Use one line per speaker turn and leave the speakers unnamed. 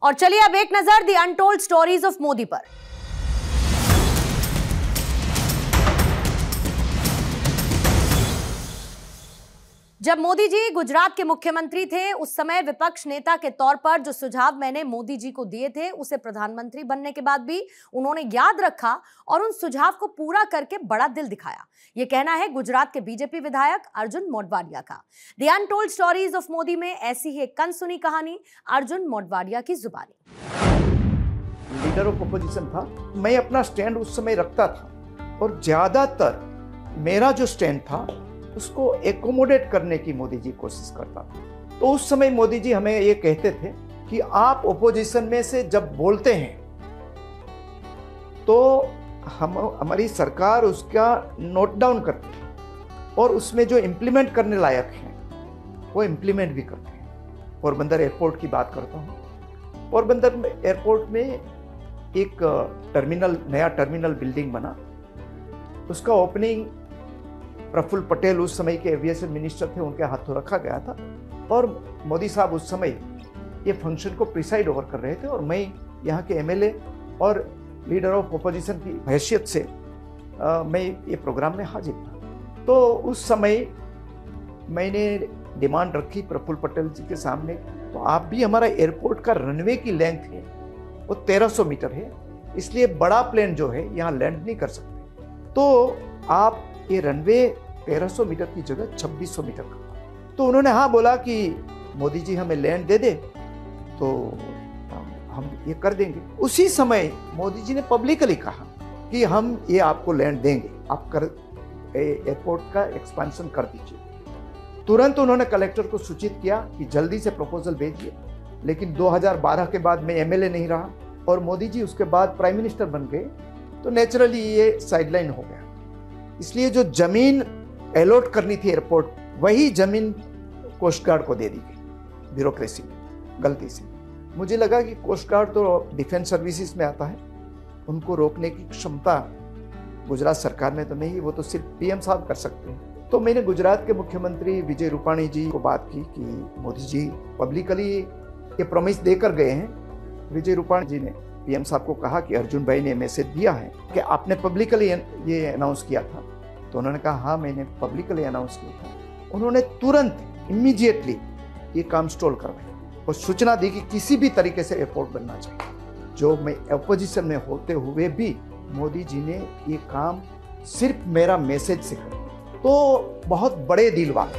और चलिए अब एक नजर the untold stories of Modi पर। जब मोदी जी गुजरात के मुख्यमंत्री थे उस समय विपक्ष नेता के तौर पर जो सुझाव मैंने मोदी जी को दिए थे उसे प्रधानमंत्री बनने के बाद भी उन्होंने याद रखा और उन सुझाव को पूरा करके बड़ा दिल दिखाया। यह कहना है गुजरात के बीजेपी विधायक अर्जुन मोढवाडिया का। The untold stories of Modi में ऐसी ही एक अनसुनी कहानी अर्जुन मोढवाडिया की जुबानी।
लीडर ऑफ अपोजिशन था, मैं अपना स्टैंड उस समय रखता था और ज्यादातर मेरा जो स्टैंड था उसको एकोमोडेट करने की मोदी जी कोशिश करता था। तो उस समय मोदी जी हमें ये कहते थे कि आप ओपोजिशन में से जब बोलते हैं तो हमारी सरकार उसका नोट डाउन करती है और उसमें जो इम्प्लीमेंट करने लायक हैं वो इम्प्लीमेंट भी करते हैं। पोरबंदर एयरपोर्ट की बात करता हूँ। पोरबंदर एयरपोर्ट में एक नया टर्मिनल बिल्डिंग बना, उसका ओपनिंग प्रफुल्ल पटेल उस समय के एविएशन मिनिस्टर थे, उनके हाथों रखा गया था और मोदी साहब उस समय ये फंक्शन को प्रिसाइड ओवर कर रहे थे और मैं यहाँ के एमएलए और लीडर ऑफ अपोजिशन की हैसियत से मैं ये प्रोग्राम में हाजिर था। तो उस समय मैंने डिमांड रखी प्रफुल्ल पटेल जी के सामने, तो आप भी हमारा एयरपोर्ट का रनवे की लेंथ है वो 1300 मीटर है, इसलिए बड़ा प्लेन जो है यहाँ लैंड नहीं कर सकते, तो आप ये रनवे 1300 मीटर की जगह 2600 मीटर का। तो उन्होंने हाँ बोला कि मोदी जी हमें लैंड दे दे तो हम ये कर देंगे। उसी समय मोदी जी ने पब्लिकली कहा कि हम ये आपको लैंड देंगे, आप एयरपोर्ट का एक्सपेंशन कर दीजिए। तुरंत उन्होंने कलेक्टर को सूचित किया कि जल्दी से प्रपोजल भेजिए। लेकिन 2012 के बाद मैं एमएलए नहीं रहा और मोदी जी उसके बाद प्राइम मिनिस्टर बन गए, तो नेचुरली ये साइडलाइन हो गया। इसलिए जो जमीन अलॉट करनी थी एयरपोर्ट, वही जमीन कोस्ट गार्ड को दे दी गई ब्यूरोक्रेसी में, गलती से। मुझे लगा कि कोस्ट गार्ड तो डिफेंस सर्विसेज में आता है, उनको रोकने की क्षमता गुजरात सरकार में तो नहीं, वो तो सिर्फ पीएम साहब कर सकते हैं। तो मैंने गुजरात के मुख्यमंत्री विजय रूपाणी जी को बात की कि मोदी जी पब्लिकली ये प्रॉमिस देकर गए हैं। विजय रूपाणी जी ने पीएम साहब को कहा कि अर्जुन भाई ने मैसेज दिया है कि आपने पब्लिकली ये अनाउंस किया था। तो उन्होंने कहा हाँ मैंने पब्लिकली अनाउंस किया था। उन्होंने तुरंत इमीडिएटली ये काम स्टॉल करवाया और सूचना दी कि किसी भी तरीके से एयरपोर्ट बनना चाहिए। जो मैं अपोजिशन में होते हुए भी मोदी जी ने ये काम सिर्फ मेरा मैसेज से किया, तो बहुत बड़े दिल वाले